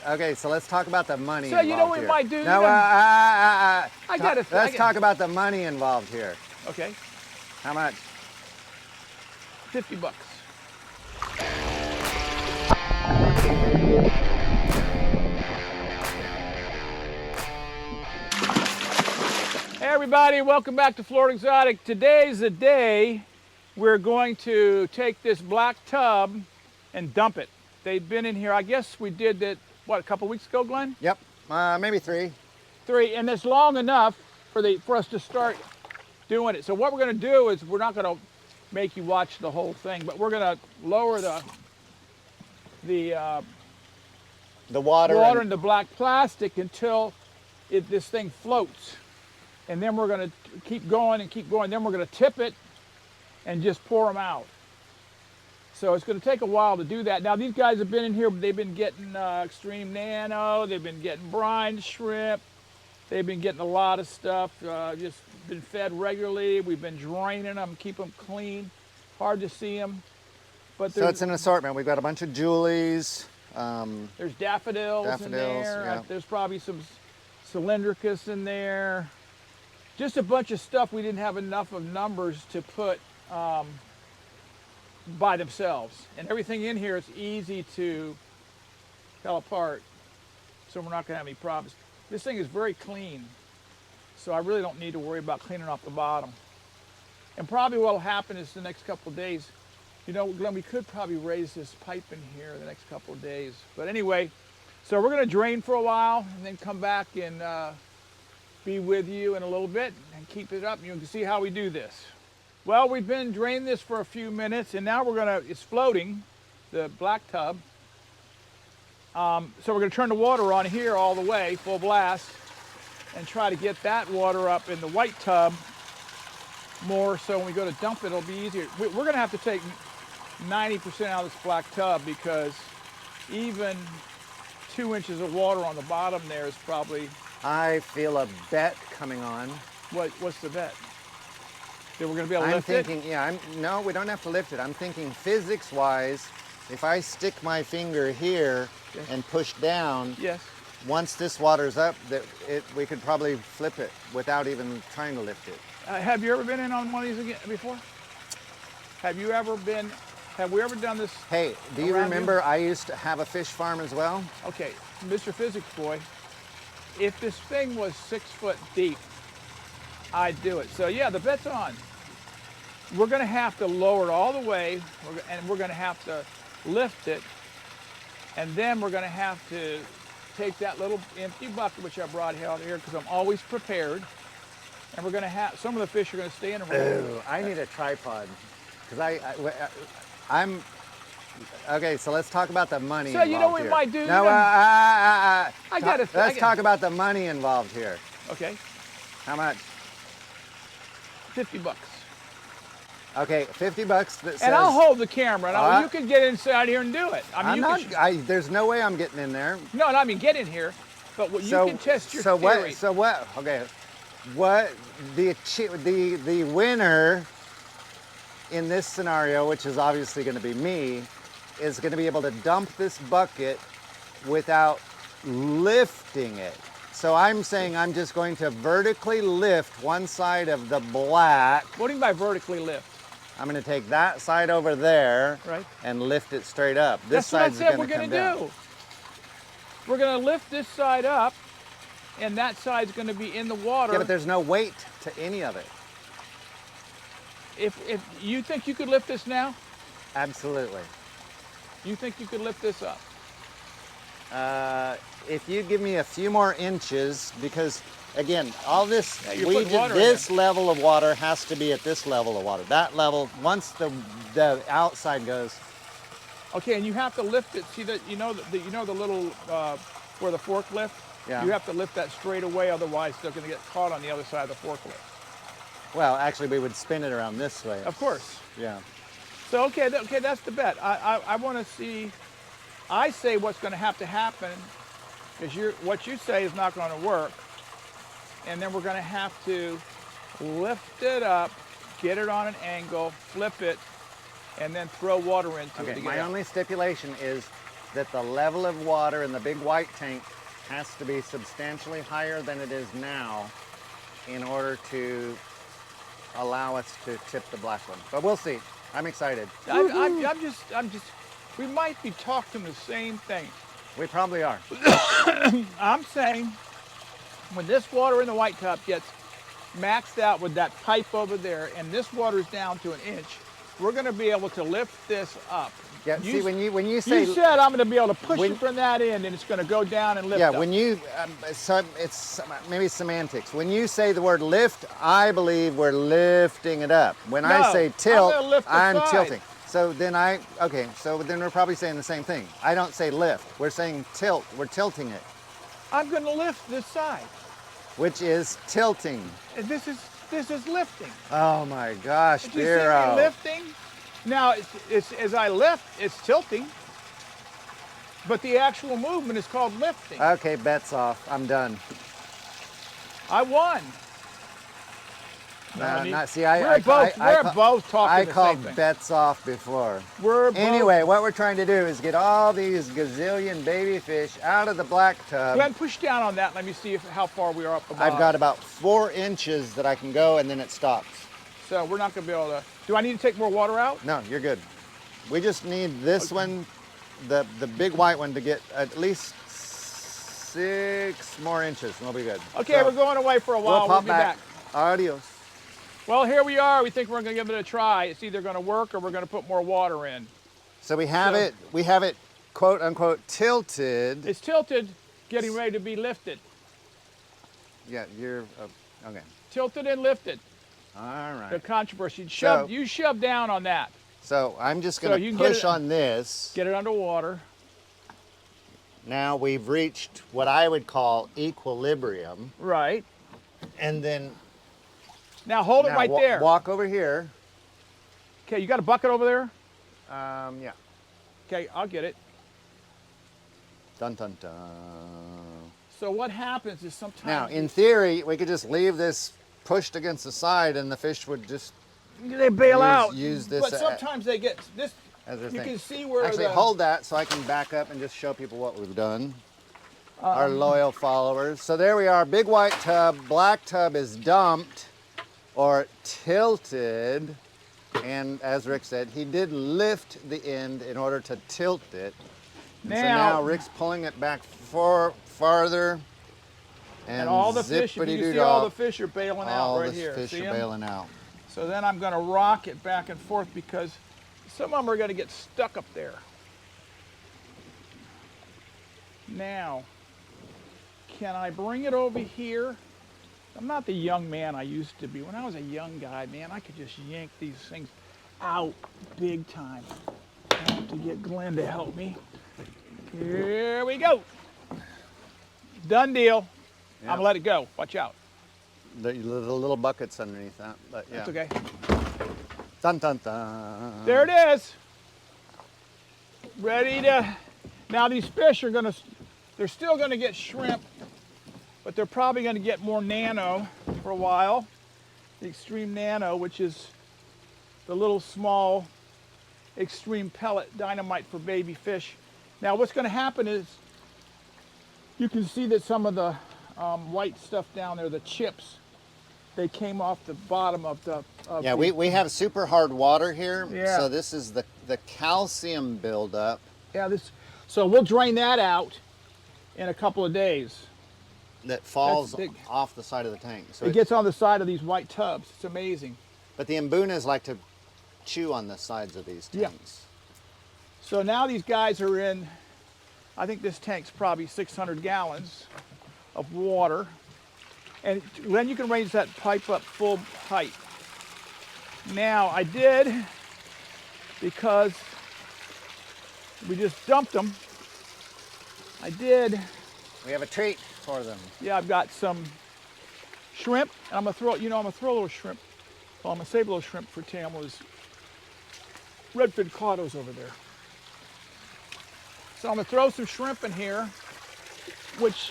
Okay, so let's talk about the money So involved you know what we here. might do? No, I got it. Let's talk about the money involved here. Okay, How much? $50. Hey everybody, welcome back to Florida Exotic. Today's the day we're going to take this black tub and dump it. They've been in here, I guess we did that, what, a couple weeks ago, Glenn? Yep, maybe 3. 3, and it's long enough for us to start doing it. So what we're going to do is we're not going to make you watch the whole thing, but we're going to lower the water in the black plastic until this thing floats. And then we're going to keep going and keep going. Then we're going to tip it and just pour them out. So it's going to take a while to do that. Now these guys have been in here. They've been getting extreme nano. They've been getting brine shrimp. They've been getting a lot of stuff. Just been fed regularly. We've been draining them, keep them clean. Hard to see them. But so it's an assortment. We've got a bunch of Julies. There's daffodils in there. Yeah. There's probably some cylindricus in there. Just a bunch of stuff we didn't have enough of numbers to put by themselves. And everything in here is easy to tell apart, so we're not going to have any problems. This thing is very clean, so I really don't need to worry about cleaning off the bottom. And probably what will happen is the next couple of days, you know, Glenn, we could probably raise this pipe in here the next couple of days. But anyway, so we're going to drain for a while and then come back and be with you in a little bit and keep it up. You can see how we do this. Well, we've been draining this for a few minutes, and now it's floating, the black tub. So we're going to turn the water on here all the way, full blast, and try to get that water up in the white tub more, so when we go to dump it, it'll be easier. We're going to have to take 90% out of this black tub, because even 2 inches of water on the bottom there is probably... I feel a bet coming on. What's the bet? That we're going to be able to lift it? No, we don't have to lift it. I'm thinking physics-wise, if I stick my finger here and push down, once this water's up, we could probably flip it without even trying to lift it. Have you ever been in on one of these before? Have we ever done this? Hey, do you remember I used to have a fish farm as well? Okay, Mr. Physics Boy, if this thing was 6 foot deep, I'd do it. So yeah, the bet's on. We're going to have to lower it all the way, and we're going to have to lift it, and then we're going to have to take that little empty bucket, which I brought out here because I'm always prepared, and we're going to have, some of the fish are going to stay in the room. I need a tripod, because I'm, okay, so let's talk about the money involved you know what here. we might do? No, let's talk about the money involved here. Okay. How much? $50. Okay, $50 that says... And I'll hold the camera. Now, you can get inside here and do it. There's no way I'm getting in there. No, I mean get in here, but you can test your theory. The winner in this scenario, which is obviously going to be me, is going to be able to dump this bucket without lifting it. So I'm saying I'm just going to vertically lift one side of the black. What do you mean by vertically lift? I'm going to take that side over there and lift it straight up. This side's going to come down. We're going to lift this side up, and that side's going to be in the water. Yeah, but there's no weight to any of it. If you think you could lift this now? Absolutely. You think you could lift this up? If you give me a few more inches, because again, all this, this level of water has to be at this level of water. That level, once the outside goes. Okay, and you have to lift it. See that, you know the little where the forklift. Yeah. You have to lift that straight away, otherwise they're going to get caught on the other side of the forklift. Well, actually, we would spin it around this way. Of course. Yeah. So okay, that's the bet. I want to see. I say what's going to happen is what you say is not going to work, and then we're going to have to lift it up, get it on an angle, flip it, and then throw water into it. Okay. My only stipulation is that the level of water in the big white tank has to be substantially higher than it is now in order to allow us to tip the black one. But we'll see. I'm excited. I'm just, we might be talking the same thing. We probably are. I'm saying when this water in the white tub gets maxed out with that pipe over there and this water's down to an inch, we're going to be able to lift this up. Yeah, see, when you say... You said I'm going to be able to push when- it from that end and it's going to go down and lift Yeah, up. when you, so it's maybe semantics. When you say the word lift, I believe we're lifting it up. When I No, say tilt, I'm gonna lift the I'm side. tilting. So then so then we're probably saying the same thing. I don't say lift, we're saying tilt, we're tilting it, I'm going to lift this side. which is tilting. And this is lifting. Oh my gosh, Did you see me Biro. lifting? Now, it's as I lift, it's tilting, but the actual movement is called lifting. Okay, bet's off, I'm done. I won. See, we're both talking I the called same thing. bets off before. We're both- Anyway, what we're trying to do is get all these gazillion baby fish out of the black tub. Glenn, push down on that. Let me see how far we are up the bottom. I've got about 4 inches that I can go and then it stops. So we're not going to be able to. Do I need to take more water out? No, you're good. We just need this one, the big white one, to get at least 6 more inches and we'll be good. Okay, So, we're going away for a while. We'll We'll pop be back. back. Adios. Well, here we are. We think we're going to give it a try. It's either going to work or we're going to put more water in. So we have it, quote unquote, tilted. It's tilted, getting ready to be lifted. Yeah, you're, okay. Tilted and lifted. All right. The controversy. So- You shove down on that. So I'm just So going you to can get push it- on this. Get it underwater. Now we've reached what I would call equilibrium. Right. And then Now hold it now right there. Walk over here. Okay, you got a bucket over there? Yeah. Okay, I'll get it. Dun dun dun. So what happens is sometimes Now, in theory, we could just leave this pushed against the side and the fish would just they bail out. use this But sometimes they get this. as their You thing. can see where Actually, the, hold that so I can back up and just show people what we've done. Our loyal followers. So there we are, big white tub, black tub is dumped or tilted. And as Rick said, he did lift the end in order to tilt it. And so now Rick's pulling it back farther. and all the fish. If you can see all the fish are bailing out right here. All the fish See are 'em? bailing out. So then I'm going to rock it back and forth because some of them are going to get stuck up there. Now, can I bring it over here? I'm not the young man I used to be. When I was a young guy, man, I could just yank these things out big time. I have to get Glenn to help me. Here we go. Done deal. Yeah. I'm going to let it go. Watch out. The little buckets underneath that, but yeah. That's okay. Dun dun dun. There it is. Ready to, now these fish are they're still gonna get shrimp, but they're probably gonna get more nano for a while. The extreme nano, which is the little small extreme pellet dynamite for baby fish. Now what's gonna happen is, you can see that some of the white stuff down there, the chips, they came off the bottom of the... Yeah, we have super hard water here, Yeah. so this is the calcium buildup. Yeah, so we'll drain that out in a couple of days. That falls big. off the side of the tank. So It gets on the side of these white tubs. It's amazing. but the mbunas like to chew on the sides of these Yeah. tanks. So now these guys are in, I think this tank's probably 600 gallons of water. And then you can raise that pipe up full height. Now I did, because we just dumped them, We have a treat for them. yeah, I've got some shrimp, and I'm gonna throw a little shrimp. Well, I'm gonna save a little shrimp for Tamla's redfin caudos over there. So I'm gonna throw some shrimp in here, which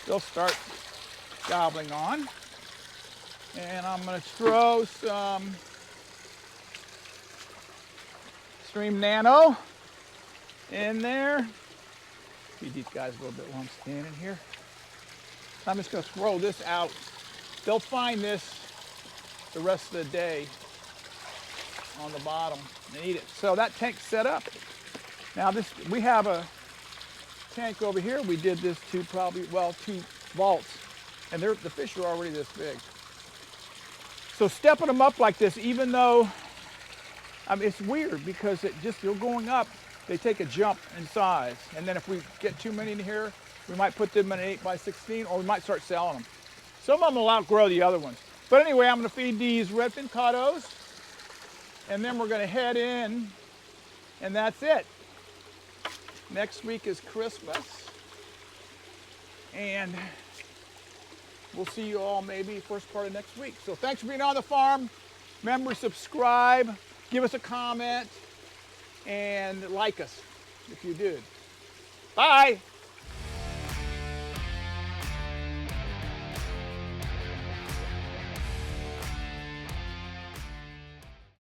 they'll start gobbling on. And I'm gonna throw some Stream Nano in there. Feed these guys a little bit while I'm standing here. I'm just going to throw this out. They'll find this the rest of the day on the bottom and eat it. So that tank's set up. Now we have a tank over here. We did this to probably, well, 2 vaults, and the fish are already this big. So stepping them up like this, even though, I mean, it's weird because you're going up, they take a jump in size. And then if we get too many in here, we might put them in an 8x16, or we might start selling them. Some of them will outgrow the other ones. But anyway, I'm going to feed these redfin cuttos, and then we're going to head in, and that's it. Next week is Christmas, and we'll see you all maybe first part of next week. So thanks for being on the farm. Remember, subscribe, give us a comment, and like us if you did. Bye.